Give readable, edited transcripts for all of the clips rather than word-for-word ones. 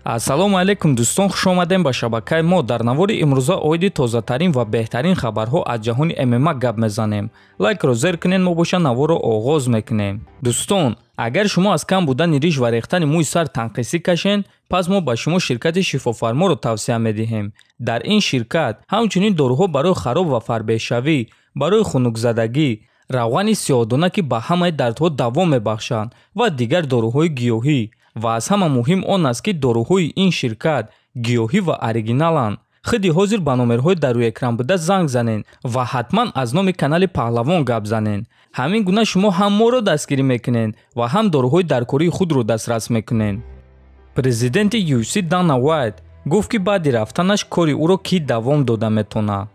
Ассалому алейкум дӯстон, хуш омадем ба шабакаи мо. Дар навори имрӯза оиди тозатарин ва беҳтарин хабарҳо аз ҷаҳони ММА гап мезанем. Лайкро зер кунед, мо боша наворро оғоз мекунем. Дӯстон, агар шумо аз кам будани риш ва рехтани мӯи сар танқисӣ кашен, пас мо ба шумо ширкати шифофарморо тавсия медиҳем. Дар ин ширкат ҳамчунин дороҳо барои хароб ва фарбешавӣ, барои хунукзадагӣ, равғани сиёҳдона ки ба ҳамаи дардҳо даво мебахшанд ва дигар дороҳои гиёҳӣ. ва аз ҳама муҳим он аст ки дороҳои ин ширкат гиёҳӣ ва оригиналанд. худи ҳозир ба номерҳои дар рӯи экран буда занг занен ва ҳатман аз номи канали Паҳлавон гап занен. ҳамин гуна шумо ҳам моро дастгирӣ мекунед ва ҳам дороҳои даркории худро дастрас мекунед. Президенти UFC Дана Уайт гуфт ки баъди рафтанаш кори ӯро кӣ давом дода метавонад.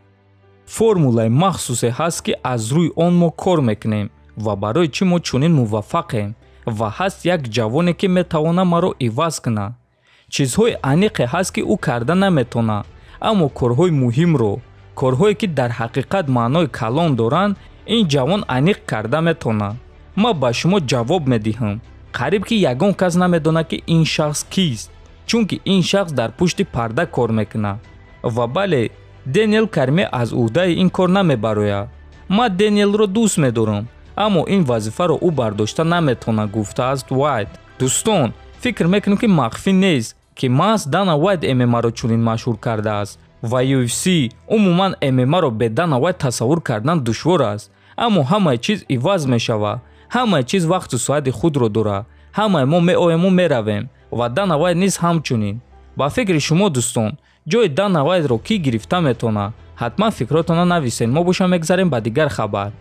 Формулаи махсусе ҳаст ки аз рӯи он мо кор мекунем ва барои чӣ мо чунин муваффақем ва ҳаст як ҷавоне ки метавонад маро иваз кунад. Чизҳои аниқе ҳаст ки ӯ карда наметавонад, аммо корҳои муҳимро, корҳое ки дар ҳақиқат маънои калон доранд, ин ҷавон аниқ карда метавонад. ман ба шумо ҷавоб медиҳам, қариб ки ягон кас намедонад ки ин шахс кист, чунки ин шахс дар пушти парда кор мекунад. ва бале, Дэниел Кормие аз уҳдаи ин кор намебарояд. ман Дэниелро дӯст медорам, аммо ин вазифаро ӯ бардошта наметавонад, гуфтааст Уайт. дӯстон, фикр мекунем ки махфӣ нест ки маҳз Дана Уайт ММА-ро чунин машҳур кардааст ва UFC умуман ММА-ро бе Дана Уайт тасаввур кардан душвор аст. аммо ҳамаи чиз иваз мешавад, ҳамаи чиз вақту соати худро дорад, ҳамаи мо меоему меравем ва Дана Уайт низ ҳамчунин. ба фикри шумо дӯстон, ҷои Дана Уайтро кӣ гирифта метавонад? ҳатман фикротонро нависед. мо боша мегзарем ба дигар хабар.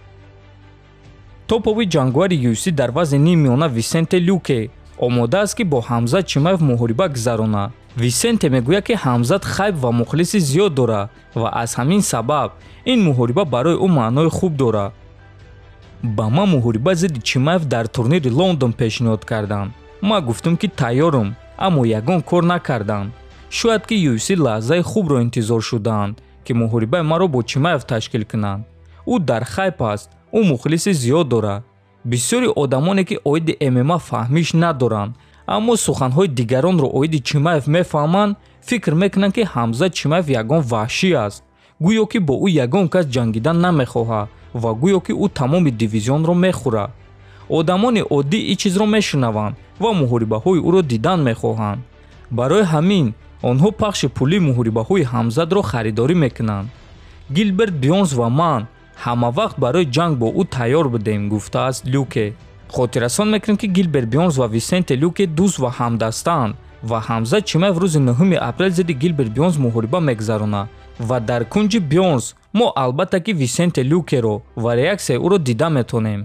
топови ҷангуари UFC дар вазни нимиёна Висенте Люке омода аст ки бо Ҳамзат Чимаев муҳориба гузаронад. Висенте мегӯяд ки Ҳамзат хайп ва мухлиси зиёд дорад ва аз ҳамин сабаб ин муҳориба барои ӯ маънои хуб дорад. ба ман муҳориба зидди Чимаев дар турнири Лондон пешниҳод карданд. ман гуфтам ки тайёрам, аммо ягон кор накарданд. шояд ки UFC лаҳзаи хубро интизор шудаанд ки муҳорибаи маро бо Чимаев ташкил кунанд. ӯ дар хайп аст, ӯ мухлиси зиёд дорад. бисёри одамоне ки оиди ММА фаҳмиш надоранд, аммо суханҳои дигаронро оиди Чимаев мефаҳманд, фикр мекунанд ки Ҳамзат Чимаев ягон ваҳшӣ аст, гӯё ки бо ӯ ягон кас ҷангидан намехоҳад ва гӯё ки ӯ тамоми дивизионро мехӯрад. одамони оддӣ ин чизро мешунаванд ва муҳорибаҳои ӯро дидан мехоҳанд. барои ҳамин онҳо пахши пулии муҳорибаҳои Ҳамзатро харидорӣ мекунанд. Гилберт Бёрнс ва ман ҳама вақт барои ҷанг бо ӯ тайёр будем, гуфтааст Люке. хотиррасон мекунем ки Гилберт Бёрнс ва Висенте Люке дӯст ва ҳамдастанд ва Ҳамзат Чимаев рӯзи 9 апрел зидди Гилберт Бёрнс муҳориба мегузаронад ва дар кунҷи Бёрнс мо албатта ки Висенте Люкеро ва реаксияи ӯро дида метавонем.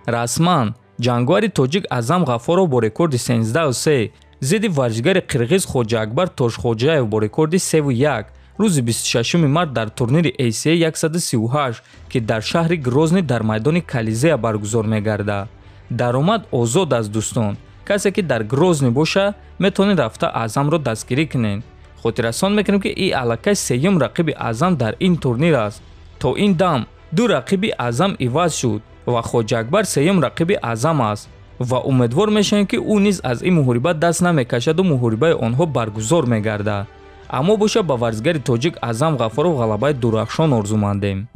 расман ҷангуари тоҷик Аъзам Ғаффоров бо рекорди 13-3 зидди варзишгари қирғиз Хоҷаакбар Тошхоҷаев бо рекорди 3-1 рӯзи 26 март дар турнири ACA 138 ки дар шаҳри Грозный дар майдони Колизея баргузор мегардад. даромад озод аст дӯстон. касе ки дар Грозный боша метавонед рафта Аъзамро дастгирӣ кунед. хотиррасон мекунем ки ин аллакай сеюм рақиби Аъзам дар ин турнир аст. то ин дам ду рақиби Аъзам иваз шуд ва Хоҷаакбар сеюм рақиби Аъзам аст ва умедвор мешавем ки ӯ низ аз ин муҳориба даст намекашаду муҳорибаи онҳо баргузор мегардад. аммо боша ба варзишгари тоҷик Аъзам Ғаффоров ғалабаи дурахшон орзумандем.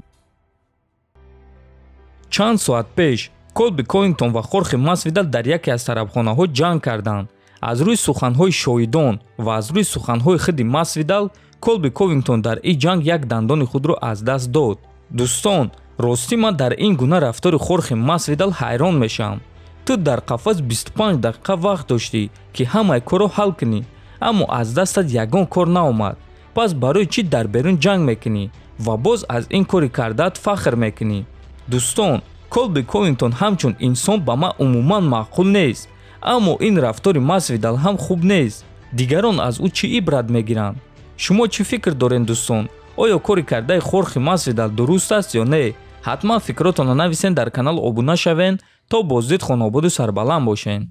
чанд соат пеш Колби Ковингтон ва Хорхе Масвидал дар яке аз тарабхонаҳо ҷанг карданд. аз рӯи суханҳои шоҳидон ва аз рӯи суханҳои худи Масвидал, Колби Ковингтон дар ин ҷанг як дандони худро аз даст дод. дӯстон, ростӣ ман дар ин гуна рафтори Хорхе Масвидал ҳайрон мешавам. ту дар қафас 25 дақиқа вақт доштӣ ки ҳамаи корро ҳал кунӣ, аммо аз дастат ягон кор наомад. пас барои чӣ дар берун ҷанг мекунӣ ва боз аз ин кори кардаат фахр мекунӣ? дӯстон, Колби Ковингтон ҳамчун инсон ба ман умуман маъқул нест, аммо ин рафтори Масвидал ҳам хуб нест. дигарон аз ӯ чӣ ибрат мегиранд? шумо чӣ фикр доред дӯстон? оё кори кардаи Хорхе Масвидал дуруст аст ё не? ҳатман фикротонро нависен, дар канал обуна шавен то боздид хонободу сарбаланд бошен.